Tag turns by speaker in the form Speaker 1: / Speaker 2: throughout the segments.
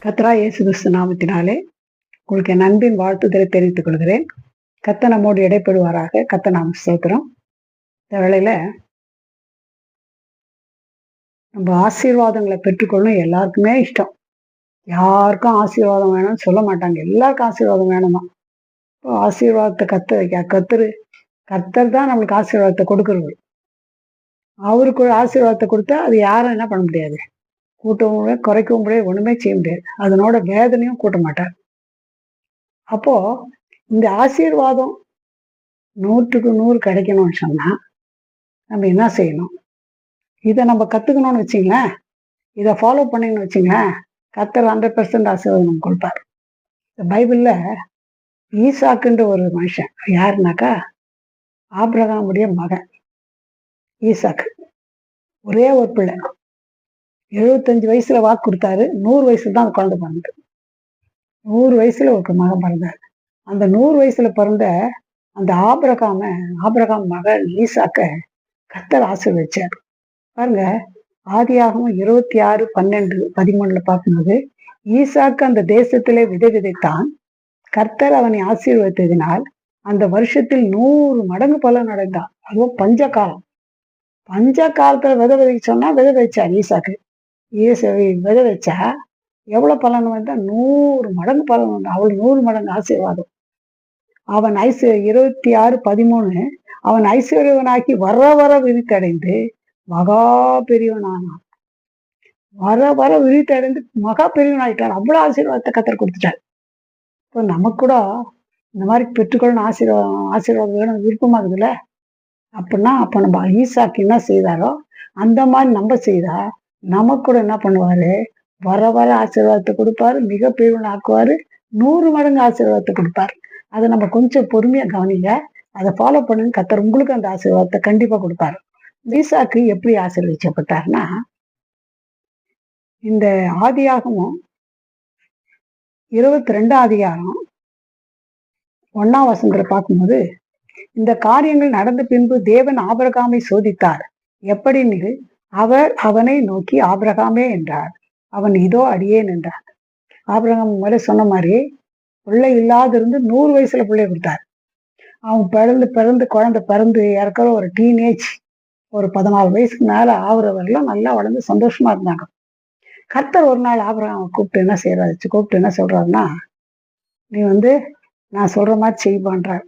Speaker 1: கர்த்தராகிய இயேசு கிறிஸ்து நாமத்தினாலே உங்களுக்கு என் அன்பின் வாழ்த்துதலை தெரிவித்துக் கொள்கிறேன். கர்த்தர் நம்மோடு இடைப்படுவாராக. கர்த்தர் நாம ஸ்தோத்திரம். இந்த வேளையில நம்ம ஆசீர்வாதங்களை பெற்றுக்கொள்ளணும் எல்லாருக்குமே இஷ்டம். யாருக்கும் ஆசீர்வாதம் வேணும்னு சொல்ல மாட்டாங்க. எல்லாருக்கும் ஆசீர்வாதம் வேணுமா? இப்போ ஆசீர்வாதத்தை கர்த்தர் தான் நம்மளுக்கு ஆசீர்வாதத்தை கொடுக்கறது. அவருக்கு ஒரு ஆசீர்வாதத்தை கொடுத்தா அது யாரும் என்ன பண்ண முடியாது, கூட்டவும் முடியாது, குறைக்கவும் முடியாது, ஒண்ணுமே செய்ய முடியாது. அதனோட வேதனையும் கூட்ட மாட்டார். அப்போ இந்த ஆசீர்வாதம் 100க்கு 100 கிடைக்கணும்னு சொன்னா நம்ம என்ன செய்யணும்? இதை நம்ம கத்துக்கணும்னு வச்சுங்களேன், இதை ஃபாலோ பண்ணீங்கன்னு வச்சுங்களேன், கர்த்தர் 100% ஆசீர்வாதம் நமக்கு கொடுப்பார். இந்த பைபிள்ல ஈசாக்குன்ற ஒரு மனுஷன், யாருனாக்கா ஆபிரகாமுடைய மகன் ஈசாக்கு. ஒரே ஒரு பிள்ளை, 75 வயசுல வாக்கு கொடுத்தாரு. 100 வயசுல தான் அந்த குழந்தை பிறந்தது. 100 வயசுல ஒரு மகன் பிறந்தார். அந்த 100 வயசுல பிறந்த அந்த ஆபிரகாம் மகன் ஈசாக்க கர்த்தர் ஆசீர்வதிச்சார். பாருங்க, ஆதியாகமம் 26:12-13 பார்க்கும்போது, ஈசாக்கு அந்த தேசத்திலே விதை விதைத்தான். கர்த்தர் அவனை ஆசீர்வதித்ததினால் அந்த வருஷத்தில் 100 மடங்கு பலன் அடைந்தான். அதுவும் பஞ்ச காலத்துல விதை விதைக்க சொன்னா விதை விதைச்சார் ஈசாக்கு. விதை வச்சா எவ்வளவு பலன் வந்தா 100 மடங்கு பலன் வந்தா. அவள் 100 மடங்கு ஆசீர்வாதம். அவன் 26:13 அவன் ஐஸ்வர்யவனாக்கி வர வர விரித்தடைந்து மகா பெரியவனானான். வர வர விரித்தடைந்து மகா பெரியவனாயிட்டான். அவ்வளவு ஆசீர்வாதத்தை கர்த்தர் கொடுத்துட்டார். இப்போ நமக்கு கூட இந்த மாதிரி பெற்றுக்கொள்ளணும் ஆசீர்வாதம் வேணும் விருப்பமாகுதுல்ல. அப்படின்னா அப்ப நம்ம ஈசாக்கு என்ன செய்தாரோ அந்த மாதிரி நம்ம செய்தா நமக்கு கூட என்ன பண்ணுவாரு, வர வர ஆசீர்வாதத்தை கொடுப்பாரு, மிக பெரியவன் ஆக்குவாரு, 100 மடங்கு ஆசீர்வாதத்தை கொடுப்பாரு. அதை நம்ம கொஞ்சம் பொறுமையா கவனிங்க, அதை ஃபாலோ பண்ணுங்க. கர்த்தர் உங்களுக்கு அந்த ஆசீர்வாதத்தை கண்டிப்பா கொடுப்பாரு. ஈசாக்கு எப்படி ஆசீர்வதிக்கப்பட்டார்னா, இந்த ஆதியாகமம் 22ஆம் அதிகாரம் 1ஆம் வசனத்துல பார்க்கும்போது, இந்த காரியங்கள் நடந்த பின்பு தேவன் ஆபிரகாமை சோதித்தார். எப்படின்னு, அவர் அவனை நோக்கி ஆபிரகாமே என்றார். அவன் இதோ அடியேன் என்றார். ஆபிரகாம் முறை சொன்ன மாதிரி பிள்ளை இல்லாதிருந்து 100 வயசுல பிள்ளை கொடுத்தார். அவன் குழந்தை பிறந்து இறக்குற ஒரு டீனேஜ், ஒரு 14 வயசுக்கு மேல ஆகுறவரெல்லாம் நல்லா வளர்ந்து சந்தோஷமா இருந்தாங்க. கர்த்தர் ஒரு நாள் ஆபிரகாமை கூப்பிட்டு என்ன சொல்றாருன்னா, நீ நான் சொல்ற மாதிரி செய்வான்றார்.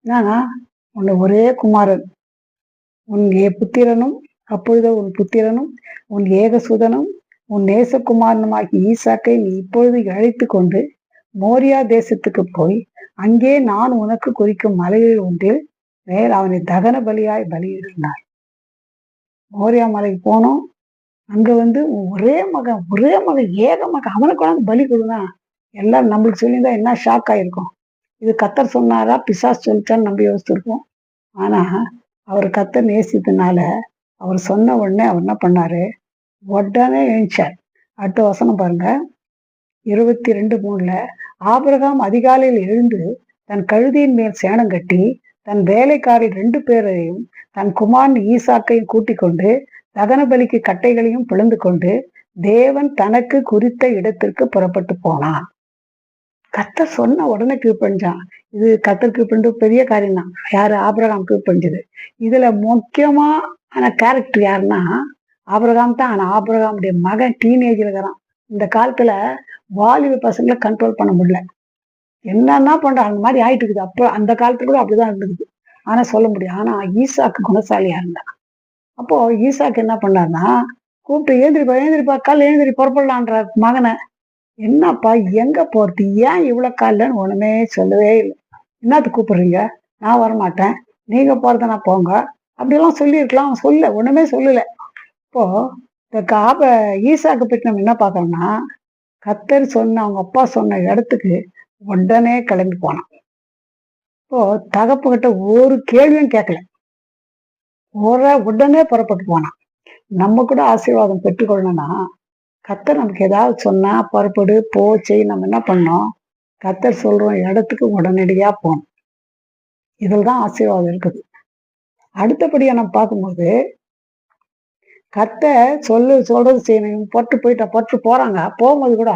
Speaker 1: என்னன்னா, உன்னை ஒரே குமாரன், உன் புத்திரனும், அப்பொழுது உன் புத்திரனும், உன் ஏகசுதனும், உன் நேசகுமாரனுமாகி ஈசாக்கை நீ இப்பொழுது அழைத்து கொண்டு மோரியா தேசத்துக்கு போய் அங்கே நான் உனக்கு குறிக்கும் மலையில் ஒன்றில் மேல் அவனை தகன பலியாய் பலியிடுனார். மோரியா மலைக்கு போனோம். அங்க ஒரே மகன் ஏக மகன், அவனுக்கு வந்து பலி கொடுங்க. எல்லாரும் நம்மளுக்கு சொல்லியிருந்தா என்ன ஷாக் ஆயிருக்கும். இது கர்த்தர் சொன்னாரா பிசாசு சொல்லிச்சான்னு நம்ம யோசிச்சிருக்கோம். ஆனா அவர் கர்த்தர் நேசித்தனால அவர் சொன்ன உடனே அவர் என்ன பண்ணாரு, உடனே எழுந்தார். அடுத்த வசனம் பாருங்க, 22:3 ஆபிரகாம் அதிகாலையில் எழுந்து தன் கழுதியின் மேல் சேணம் கட்டி தன் வேலைக்காரர் 2 பேரையும் தன் குமாரன் ஈசாக்கையும் கூட்டிக் கொண்டு தகன பலிக்கு கட்டைகளையும் பிளந்து கொண்டு தேவன் தனக்கு குறித்த இடத்திற்கு புறப்பட்டு போனான். கர்த்தர் சொன்ன உடனே கீழ்ப்படிஞ்சான். இது கர்த்தர் கீழ்ப்படிஞ்ச பெரிய காரியம் தான். யாரு? ஆபிரகாம் கீழ்ப்படிஞ்சது. இதுல முக்கியமான கேரக்டர் யாருன்னா ஆபிரகாம் தான். ஆனா ஆபிரகாமுடைய மகன் டீனேஜ்ல இருக்கிறான். இந்த காலத்துல வாலிப பசங்களை கண்ட்ரோல் பண்ண முடியல. என்னன்னா பண்ற அந்த மாதிரி ஆயிட்டு இருக்குது. அப்ப அந்த காலத்துல கூட அப்படிதான் இருந்தது. ஆனா சொல்ல முடியும். ஆனா ஈசாக்கு குணசாலியா இருந்தான். அப்போ ஈசாக்கு என்ன பண்ணாருன்னா, கூப்பிட்டு எழுந்திரிப்பா கால் எழுந்திரி புறப்படலான்றார் மகனை. என்னப்பா எங்க போறது, ஏன் இவ்வளவு காலன்னு ஒண்ணுமே சொல்லவே இல்லை. என்னத்துக்கு கூப்பிடுறீங்க? நான் வரமாட்டேன், நீங்க போறதுனா போங்க அப்படியெல்லாம் சொல்லியிருக்கலாம். அவன் ஒண்ணுமே சொல்லல. இப்போ இந்த ஈசாக்கு பற்றி நம்ம என்ன பார்க்கறோம்னா, கர்த்தர் சொன்ன அவங்க அப்பா சொன்ன இடத்துக்கு உடனே கிளம்பி போனான். இப்போ தகப்புகிட்ட ஒரு கேள்வியும் கேட்கல, உடனே புறப்பட்டு போனான். நம்ம கூட ஆசீர்வாதம் பெற்றுக்கொள்ளணும்னா கர்த்தர் நமக்கு ஏதாவது சொன்னா புறப்படு போ செய், நம்ம என்ன பண்ணோம், கர்த்தர் சொல்றோம் இடத்துக்கு உடனடியா போகணும். இதில் தான் ஆசீர்வாதம் இருக்குது. அடுத்தபடியா நம்ம பார்க்கும்போது கத்த சொல்றது செய்யணும். பொட்டு போறாங்க. போகும்போது கூட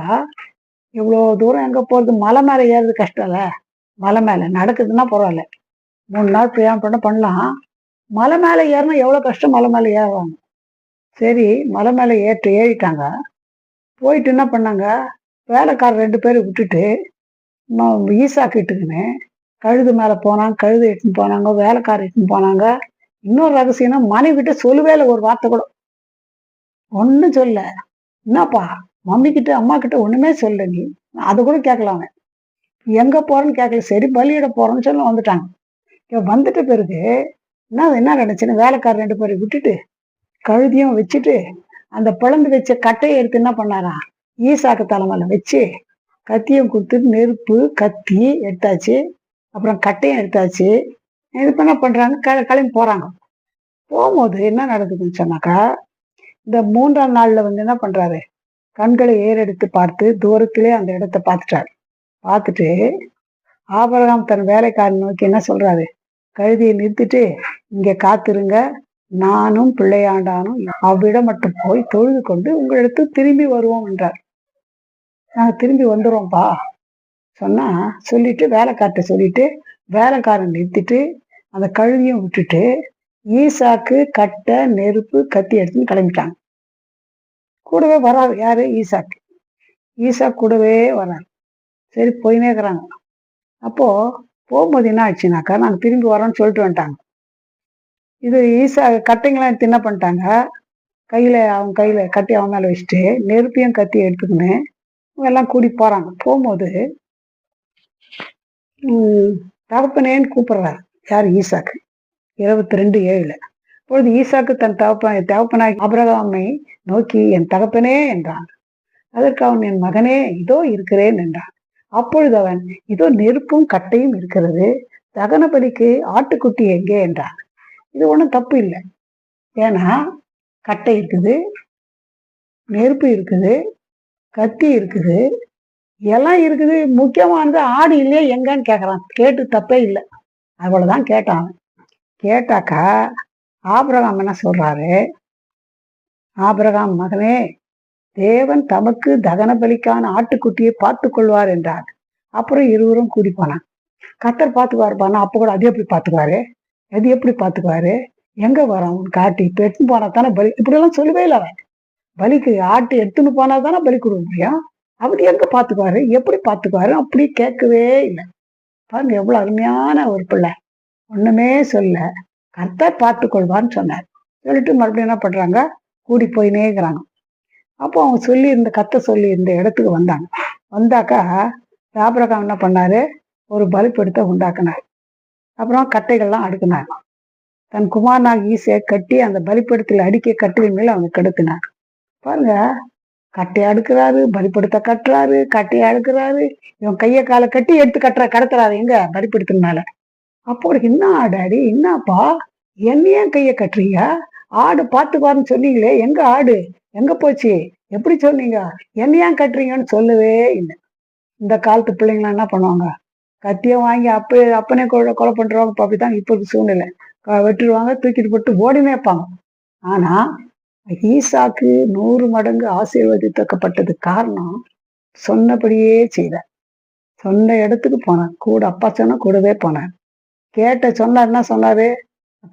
Speaker 1: இவ்வளோ தூரம் எங்க போறது? மலை மேல ஏறுறது கஷ்டம் இல்ல. மலை மேல நடக்குதுன்னா பரவாயில்ல. 3 நாள் பிரயாணம் பண்ணலாம். மலை மேல ஏறினா எவ்வளவு கஷ்டம். மலை மேல ஏறுவாங்க. சரி, மலை மேல ஏறிட்டாங்க. போயிட்டு என்ன பண்ணாங்க, வேலைக்காரர் 2 பேரை விட்டுட்டு ஈசாக்கு இட்டுக்குன்னு கழுது மேல போனாங்க. கழுதை இட்டுன்னு போனாங்க. வேலைக்காரர் இட்டுன்னு போனாங்க. இன்னொரு ரகசியம்னா, மனைவிட்ட சொல்லவே இல்லை ஒரு வார்த்தை கூட. ஒண்ணும் சொல்லல. என்னப்பா, மம்மி கிட்ட அம்மா கிட்ட ஒண்ணுமே சொல்லல நீ. அது கூட கேட்கலாம் அவன். எங்க போறேன்னு கேட்கல. சரி, பலியிட போறோம்னு சொல்லி வந்துட்டாங்க. வந்துட்ட பிறகு என்ன நினைச்சுன்னு வேலைக்காரர் 2 பேரை விட்டுட்டு கழுதியும் வச்சுட்டு அந்த பிளந்து வச்ச கட்டையை எடுத்து என்ன பண்ணாராம், ஈசாக்கு தலைமையில வச்சு கத்தியும் கொடுத்துட்டு நெருப்பு கத்தி எடுத்தாச்சு. அப்புறம் கட்டையும் எடுத்தாச்சு. இது என்ன பண்றாங்க, கிளம்பி போறாங்க. போகும்போது என்ன நடக்குதுன்னு சொன்னாக்கா, இந்த 3ஆம் நாள்ல என்ன பண்றாரு, கண்களை ஏறெடுத்து பார்த்து தூரத்திலே அந்த இடத்தை பார்த்துட்டாரு. பார்த்துட்டு ஆபிரகாம் தன் வேலைக்காரன் நோக்கி என்ன சொல்றாரு, கழுதியை நிறுத்திட்டு இங்க காத்திருங்க, நானும் பிள்ளையாண்டானும் அவ்விடம் மட்டும் போய் தொழுது கொண்டு உங்களிடத்து திரும்பி வருவோம் என்றார். நாங்க திரும்பி வந்துடுவோம்ப்பா சொன்னா சொல்லிட்டு வேலைக்கார்ட்ட சொல்லிட்டு வேலைக்காரன் நிறுத்திட்டு அந்த கழுதியும் விட்டுட்டு ஈசாக்கு கட்டை நெருப்பு கத்தி எடுத்துன்னு கிளம்பிட்டாங்க. கூடவே வராது யாரு, ஈசாக்கு. ஈசாக்கு கூடவே வராரு. சரி, போயினே இருக்கிறாங்க. அப்போ போகும்போது என்ன ஆச்சுனாக்கா, நாங்க திரும்பி வரோம்னு சொல்லிட்டு வந்துட்டாங்க. இது கட்டைங்களாம் எடுத்து என்ன பண்ணிட்டாங்க, அவங்க கையில கட்டி அவன் மேல வச்சுட்டு நெருப்பையும் கத்தி எடுத்துக்கின்னு எல்லாம் கூடி போறாங்க. போகும்போது தகப்பனேன்னு கூப்பிடுறாரு. யார், ஈசாக்கு. 22:7. அப்பொழுது ஈசாக்கு தன் தகப்பனாய் ஆபிரகாமை நோக்கி என் தகப்பனே என்றான். அதற்கு அவன் என் மகனே இதோ இருக்கிறேன் என்றான். அப்பொழுது அவன் இதோ நெருப்பும் கட்டையும் இருக்கிறது, தகன பலிக்கு ஆட்டுக்குட்டி எங்கே என்றான். இது ஒண்ணும் தப்பு இல்லை. ஏன்னா கட்டை இருக்குது, நெருப்பு இருக்குது, கத்தி இருக்குது, எல்லாம் இருக்குது. முக்கியமானது ஆடு இல்லையே எங்கன்னு கேட்கறான். கேட்டு தப்பே இல்லை. அவ்வளவுதான் கேட்டான். கேட்டாக்கா ஆபிரகாம் என்ன சொல்றாரு, ஆபிரகாம் மகனே, தேவன் தமக்கு தகன பலிக்கான ஆட்டுக்குட்டியை பார்த்து கொள்வார் என்றார். அப்புறம் இருவரும் கூடி போனான். கத்தர் பார்த்துக்குவாருப்பானா, அப்ப கூட அது எப்படி பார்த்துக்குவாரு, எது எப்படி பார்த்துக்குவாரு, எங்க வரோம் காட்டி இப்ப எடுத்துன்னு போனா தானே பலி. இப்படி எல்லாம் சொல்லவே இல்லை அவன். பலிக்கு ஆட்டு எடுத்துன்னு போனா தானே பலி கொடுக்க முடியும். அப்படி எங்க பார்த்துக்குவாரு, எப்படி பார்த்துக்குவாரு, அப்படி கேட்கவே இல்லை. பாருங்க எவ்வளவு அருமையான ஒரு பிள்ளை. ஒண்ணுமே சொல்ல, கர்த்தர் பார்த்து கொள்வான்னு சொன்னார். சொல்லிட்டு மறுபடியும் என்ன பண்றாங்க, கூடி போயினே இருக்கிறாங்க. அப்போ அவங்க சொல்லி இருந்த இடத்துக்கு வந்தாங்க. வந்தாக்கா ஆபிரகாம் என்ன பண்ணாரு, ஒரு பலிபீடத்தை உண்டாக்குனார். அப்புறம் கட்டைகள்லாம் அடுக்கினார். தன் குமாரனாக ஈசையை கட்டி அந்த பலிபீடத்தில் அடிக்க கட்டில் மேல அவங்க கெடுத்தினார். பாருங்க, கட்டையை அடுக்கிறாரு, பலிபீடத்தை கட்டுறாரு, கட்டையை அடுக்கிறாரு, இவன் கையை காலை கட்டி எடுத்து கடத்துறாரு எங்க பலிபீடத்தினால. அப்போ என்ன டாடி, என்னப்பா என்னையே கையை கட்டுறீங்க, ஆடு பார்த்துக்குவாருன்னு சொன்னீங்களே, எங்க ஆடு எங்க போச்சு, எப்படி சொன்னீங்க, என்னையா கட்டுறீங்கன்னு சொல்லவே இல்லை. இந்த காலத்து பிள்ளைங்களாம் என்ன பண்ணுவாங்க, கத்தியை வாங்கி அப்பனே கொலை பண்றவங்க அப்படித்தான் இப்போ சூழ்நிலை. வெட்டுருவாங்க, தூக்கிட்டு போட்டு ஓடினே இருப்பாங்க. ஆனா ஈசாக்கு 100 மடங்கு ஆசீர்வதிக்கப்பட்டது காரணம் சொன்னபடியே செய்தார். சொன்ன இடத்துக்கு போனார். கூட அப்பா சொன்ன கூடவே போனார். சொன்னார். என்ன சொன்னாரு,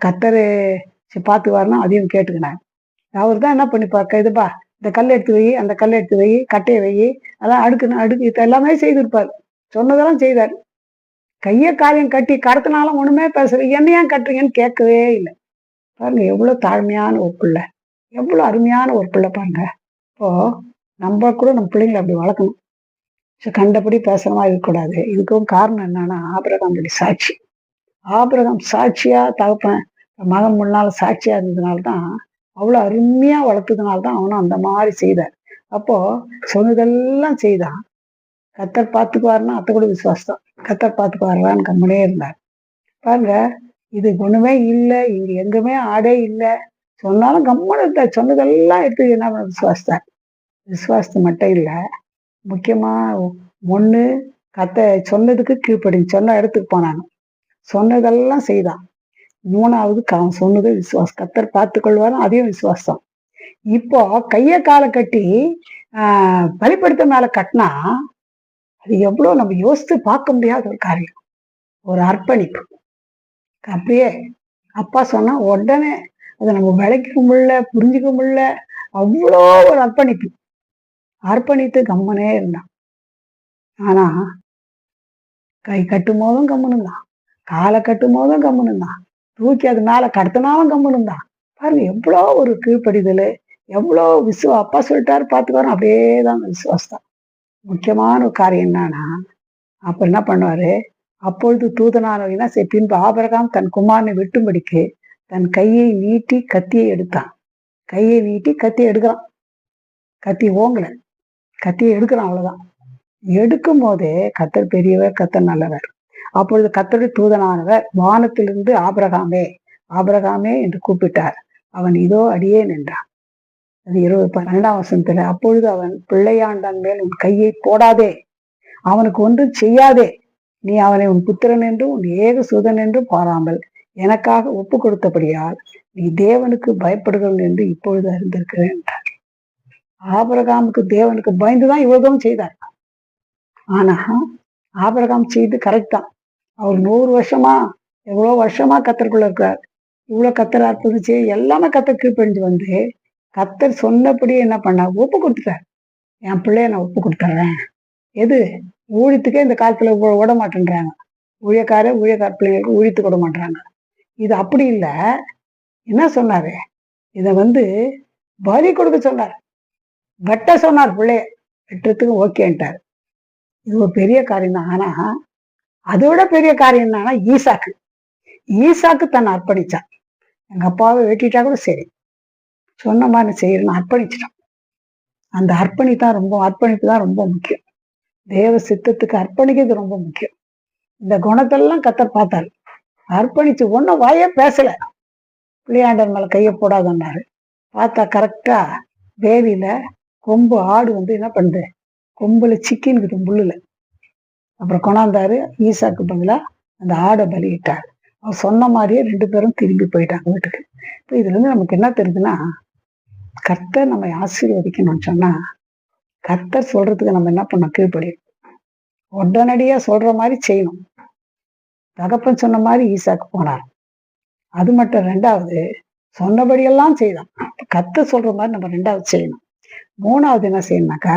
Speaker 1: கத்தரு பார்த்துக்குவாருன்னா அதையும் கேட்டுக்கினார். அவர் தான் என்ன பண்ணிப்பார், இதுப்பா இந்த கல் எடுத்து வை, அந்த கல் எடுத்து வை, கட்டையை வை, அதான் அடுக்கு எல்லாமே செய்திருப்பார். சொன்னதெல்லாம் செய்தார். கையை காலையும் கட்டி கடத்தினாலும் ஒண்ணுமே பேசல. என்னையா கட்டுறீங்கன்னு கேட்கவே இல்லை. பாருங்க எவ்வளவு தாழ்மையான ஒரு பிள்ளை, எவ்வளவு அருமையான ஒரு பிள்ளை பாருங்க. இப்போ நம்ம கூட நம்ம பிள்ளைங்களை அப்படி வளர்க்கணும். கண்டபடி பேசுற மாதிரி இருக்கக்கூடாது. இதுக்கும் காரணம் என்னன்னா, ஆபிரகாமுடைய சாட்சி. ஆபிரகாம் சாட்சியா தகப்பன் மகன் முன்னால சாட்சியா இருந்ததுனால்தான், அவ்வளவு அருமையா வளர்த்ததுனால்தான் அவனும் அந்த மாதிரி செய்தார். அப்போ சொன்னதெல்லாம் செய்தான். கத்தர் பார்த்துக்குவாருன்னா அத்தை கூட விசுவாசம். கத்தர் பார்த்துக்குவாருன்னு கம்முனே இருந்தார். பாருங்க, இது ஒண்ணுமே இல்லை, இங்க எங்குமே ஆடே இல்லை சொன்னாலும் கம்மனு இருந்தார். சொன்னதெல்லாம் எடுத்து என்ன விசுவாசித்தார். விசுவாசத்து மட்டும் இல்லை, முக்கியமா ஒண்ணு சொன்னதுக்கு கீழ்ப்படி சொன்ன இடத்துக்கு போனாங்க. சொன்னதெல்லாம் செய்தான். 3வது அவன் சொன்னது விசுவாசம். கத்தர் பார்த்து கொள்வாரும், அதையும் விசுவாசம். இப்போ கைய காலை கட்டி பலிப்படுத்த மேல கட்டினா அது எவ்வளவு நம்ம யோசித்து பார்க்க முடியாத ஒரு காரியம். ஒரு அர்ப்பணிப்பு. அப்படியே அப்பா சொன்னா உடனே அதை நம்ம விளக்க முடியல, புரிஞ்சுக்க முடியல. அவ்வளோ ஒரு அர்ப்பணிப்பு. அர்ப்பணித்து கம்மனே இருந்தான். ஆனா கை கட்டும் போதும் கம்முன்னு இருந்தான், காலை கட்டும் போதும் கம்முன்னு இருந்தான், தூக்கி அது மேல கடத்தினாலும் கம்முன்னு இருந்தான். பாருங்க எவ்வளோ ஒரு கீழ்ப்படிதல், எவ்வளோ அப்பா சொல்லிட்டாரு பார்த்துக்கோறோம், அப்படியே தான் விசுவாசம். முக்கியமான ஒரு காரியம் என்னன்னா, அப்ப என்ன பண்ணுவாரு, அப்பொழுது தூதனானவர் என்ன செய்ய, பின்பு ஆபிரகாம் தன் குமாரனை வெட்டும்படிக்கு தன் கையை நீட்டி கத்தியை எடுத்தான். கையை நீட்டி கத்தியை எடுக்கிறான். கத்தி ஓங்கல, கத்தியை எடுக்கிறான், அவ்வளவுதான். எடுக்கும் போதே கர்த்தர் பெரியவர், கர்த்தர் நல்லவர். அப்பொழுது கர்த்தருடைய தூதனானவர் வானத்திலிருந்து ஆபிரகாமே ஆபிரகாமே என்று கூப்பிட்டார். அவன் இதோ அடியேன் என்றான். அது 12ஆம் வசனத்துல, அப்பொழுது அவன் பிள்ளையாண்டான் மேல் உன் கையை போடாதே, அவனுக்கு ஒன்றும் செய்யாதே, நீ அவனை உன் புத்திரன் என்றும் உன் ஏக சுதன் என்றும் பாராமல் எனக்காக ஒப்பு கொடுத்தபடியால் நீ தேவனுக்கு பயப்படுகிறவன் என்று இப்பொழுது அறிந்திருக்கிறேன் என்றார். ஆபிரகாமுக்கு தேவனுக்கு பயந்துதான் இவ்வளவும் செய்தார். ஆனா ஆபிரகாம் செய்து கரெக்ட் தான். அவர் 100 வருஷமா எவ்வளவு வருஷமா கத்தருக்குள்ள இருக்கிறார். இவ்வளவு கத்தர் அற்புதம் செய்ய எல்லாமே கத்தர் கீழ்ப்படிஞ்சு வந்து கத்தர் சொன்னபடி என்ன பண்ண ஒப்பு கொடுத்துட்டார். என் பிள்ளைய நான் ஒப்பு கொடுத்துட்றேன். எது ஊழியத்துக்கே இந்த காலத்துல விட மாட்டேன்றாங்க. ஊழியக்கார பிள்ளைங்களுக்கு ஊழியத்துக்கு விட மாட்டாங்க. இது அப்படி இல்லை. என்ன சொன்னாரு, இத பலி கொடுக்க சொன்னார், வெட்ட சொன்னார். பிள்ளைய வெட்டுறதுக்கு ஓகேன்ட்டார். இது ஒரு பெரிய காரியம் தான். ஆனா அதோட பெரிய காரியம் என்னன்னா, ஈசாக்கு தன்னை அர்ப்பணிச்சான். எங்க அப்பாவை வெட்டிட்டா கூட சரி, சொன்ன மாதிரி செய்யறேன்னு அர்ப்பணிச்சிட்டான். அந்த அர்ப்பணிப்பு தான் ரொம்ப முக்கியம். தேவ சித்தத்துக்கு அர்ப்பணிக்கிறது ரொம்ப முக்கியம். இந்த குணத்தெல்லாம் கத்தர் பார்த்தாரு. அர்ப்பணிச்சு ஒன்னும் வாயே பேசல. பிள்ளையாண்டர் மேல கையை போடாதன்னாரு. பார்த்தா கரெக்டா வேலியில கொம்பு ஆடு என்ன பண்ணுது, கொம்புல சிக்கின்னுக்குது முள்ளுல. அப்புறம் கொண்டாந்தாரு. ஈசாக்கு பதிலா அந்த ஆடை பலியிட்டார். அவர் சொன்ன மாதிரியே 2 பேரும் திரும்பி போயிட்டாங்க வீட்டுக்கு. இப்போ இதுல இருந்து நமக்கு என்ன தெரியுதுன்னா, கர்த்தர் நம்ம ஆசீர்வதிக்கணும்னு சொன்னா கர்த்தர் சொல்றதுக்கு நம்ம என்ன பண்ணோம், கீழ்ப்படி. உடனடியா சொல்ற மாதிரி செய்யணும். தகப்பன் சொன்ன மாதிரி ஈசாக்கு போனார். அது மட்டும் 2வது சொன்னபடியெல்லாம் செய்தான். கர்த்தர் சொல்ற மாதிரி நம்ம 2வது செய்யணும். 3வது என்ன செய்யணும்னாக்கா,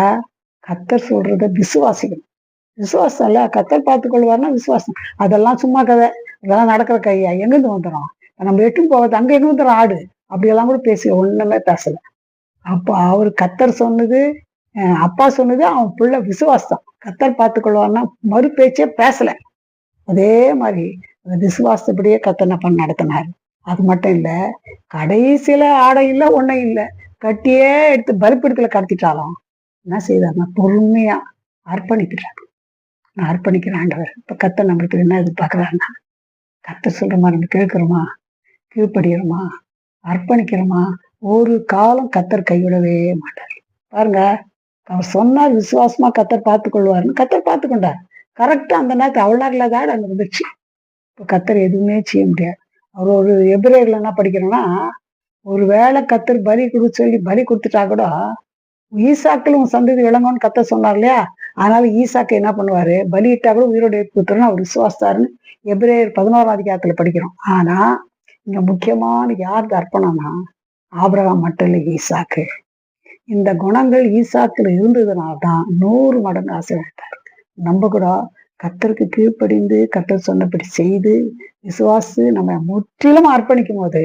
Speaker 1: கர்த்தர் சொல்றத விசுவாசிக்கணும். விசுவாசம் இல்ல, கர்த்தர் பார்த்துக் கொள்வார்னா விசுவாசம். அதெல்லாம் சும்மா கதை, இதெல்லாம் நடக்கிற கையா, எங்கிருந்து வந்துடும், நம்ம எட்டும் போவது அங்க எங்க வந்துடும் ஆடு, அப்படியெல்லாம் கூட ஒண்ணுமே பேசல. அப்போ அவர் கர்த்தர் சொன்னது, அப்பா சொன்னது, அவன் பிள்ளை விசுவாசம். கர்த்தர் பார்த்துக் கொள்வார்னா மறு பேச்சே பேசல. அதே மாதிரி அந்த விசுவாசப்படியே கர்த்தர் என்ன பண்ண நடத்தினாரு. அது மட்டும் இல்ல, கடைசியில ஆடை இல்லை, ஒன்னும் இல்லை, கட்டியே எடுத்து பலிப்பீடத்துல கடத்திட்டாலும் என்ன செய்தாருன்னா பொறுமையா அர்ப்பணிக்கிறார். நான் அர்ப்பணிக்கிறேன் ஆண்டவர். இப்ப கர்த்தர் நம்மளுக்கு என்ன எதிர்பார்க்கிறாருன்னா, கர்த்தர் சொல்ற மாதிரி நம்ம கேட்கிறோமா, கீழ்ப்படுகிறோமா, அர்ப்பணிக்கிறோமா, ஒரு காலம் கர்த்தர் கைவிடவே மாட்டார். பாருங்க, அவர் சொன்னார் விசுவாசமா கர்த்தர் பார்த்துக் கொள்வாருன்னு கர்த்தர் பார்த்து கொண்டார். கரெக்டா அந்த நேரத்தை அவ்வளோ தான் அங்க வந்துச்சு. இப்போ கர்த்தர் எதுவுமே செய்ய முடியாது. அவர் ஒரு எபிரேயர்ல என்ன படிக்கிறோம்னா, ஒரு வேளை கர்த்தர் பலி சொல்லி பலி கொடுத்துட்டா கூட ஈசாக்களும் சந்ததி விளங்கும்னு கர்த்தர் சொன்னார் இல்லையா. அதனால ஈசாக்கு என்ன பண்ணுவாரு, பலியிட்டா கூட உயிரோட கொடுத்துருன்னு அவர் விசுவாசாருன்னு எபிரேயர் 11ஆம் அதிகாரத்துல படிக்கிறோம். ஆனா இங்க முக்கியமான யாருக்கு அர்ப்பணம்னா, ஆபிரகாம் மட்டும் இல்லை, ஈசாக்கு. இந்த குணங்கள் ஈசாக்குல இருந்ததுனால்தான் 100 மடங்கு ஆசீர்வதித்தார். நம்ம கூட கர்த்தருக்கு கீழ்ப்படிந்து கர்த்தர் சொன்னபடி செய்து விசுவாசு நம்ம முற்றிலும் அர்ப்பணிக்கும் போது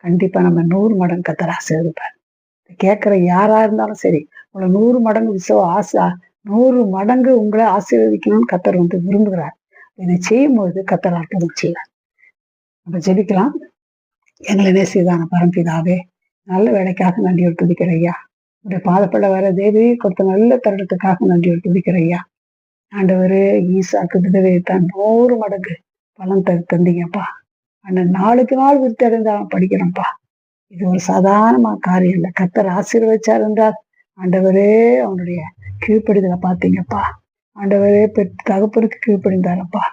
Speaker 1: கண்டிப்பா நம்ம 100 மடங்கு கர்த்தர் ஆசீர்வதிப்பார். கேட்கிற யாரா இருந்தாலும் சரி, உங்களை 100 மடங்கு ஆசை 100 மடங்கு உங்களை ஆசீர்வதிக்கணும்னு கர்த்தர் விரும்புகிறார். இதை செய்யும் போது கர்த்தர் அற்புதம் செய்வார். நம்ம ஜெபிக்கலாம். எங்களை நேசிதான பரம்பிதாவே, நல்ல வேலைக்காக நன்றியோடு துதிக்கிற ஐயா. உடைய பாதப்பட வர தேவி கொடுத்த நல்ல தருணத்துக்காக நன்றியோடு துதிக்கிற ஐயா. ஆண்டவரே, ஈசாக்கு விதவைத்தான் 100 மடங்கு பலன் தந்தீங்கப்பா. அந்த நாளுக்கு நாள் விருத்தி அடைந்து அவன் படிக்கிறோம்ப்பா. இது ஒரு சாதாரண காரியம் இல்லை. கர்த்தர் ஆசீர்வதிச்சார் என்றால் ஆண்டவரே அவனுடைய கீழ்ப்படிதலை பார்த்தீங்கப்பா. ஆண்டவரே தகப்பனுக்கு கீழ்ப்படிந்தாரப்பா,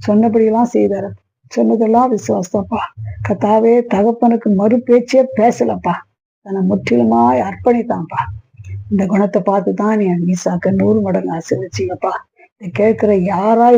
Speaker 1: சொன்னபடியெல்லாம் செய்தார, சொன்னதெல்லாம் விசுவாசப்பா. கர்த்தாவே, தகப்பனுக்கு மறு பேச்சே பேசலப்பா. தன்னை முற்றிலுமாய் அர்ப்பணித்தான்ப்பா. இந்த குணத்தை பார்த்துதான் நீ ஈசாக்க 100 மடங்கு ஆசீர்வதிச்சீங்கப்பா. இதை கேட்கிற யாரா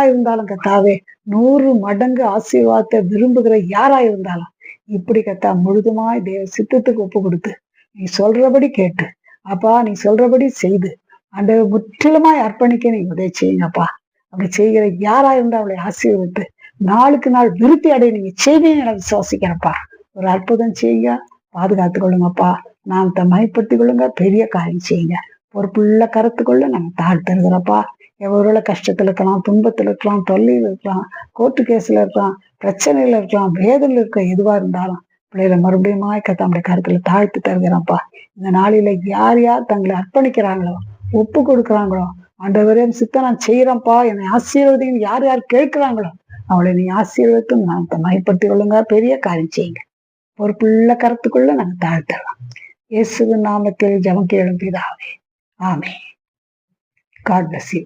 Speaker 1: இருந்தாலும் கத்தாவே 100 மடங்கு ஆசீர்வாதத்தை விரும்புகிற யாரா இருந்தாலும் இப்படி கத்தா முழுதுமாய் தேவ சித்தத்துக்கு ஒப்பு கொடுத்து நீ சொல்றபடி கேட்டு அப்பா நீ சொல்றபடி செய்து அந்த முற்றிலுமாய் அர்ப்பணிக்க நீங்க உதவி செய்யுங்கப்பா. அப்படி செய்கிற யாரா இருந்தா அவளை ஆசீர்வதித்து நாளுக்கு நாள் விருத்தி அடைய நீங்க செய்வீங்க எனக்கு விசுவாசிக்கிறப்பா. ஒரு அற்புதம் செய்யுங்க, பாதுகாத்துக் கொள்ளுங்கப்பா. நாம் மைப்படுத்திக் கொள்ளுங்க, பெரிய காரியம் செய்யுங்க. பொறுப்புள்ள கருத்துக்குள்ள நாங்க தாழ்த்துறப்பா. எவ்வளோ கஷ்டத்துல இருக்கலாம், துன்பத்துல இருக்கலாம், தொல்லையில இருக்கலாம், கோர்ட்டு கேஸ்ல இருக்கலாம், பிரச்சனையில இருக்கலாம், வேதனையில இருக்க எதுவா இருந்தாலும் பிள்ளைகளை மறுபடியும் தம்முடைய கருத்துல தாழ்த்து தருகிறப்பா. இந்த நாளில யார் யார் தங்களை அர்ப்பணிக்கிறாங்களோ ஒப்பு கொடுக்குறாங்களோ ஆண்டவரே சித்த நான் செய்யறேன்ப்பா என்னை ஆசீர்வதின்னு யார் யார் கேட்கிறாங்களோ அவளை நீ ஆசீர்வதித்தும் நான் மைப்படுத்திக் கொள்ளுங்க, பெரிய காரியம் செய்யுங்க. பொறுப்புள்ள கருத்துக்குள்ள நாங்க தாழ்த்தலாம். இயேசுவின் நாமத்தில் ஜெபம் கேளும் பிதாவே, ஆமென். God bless you.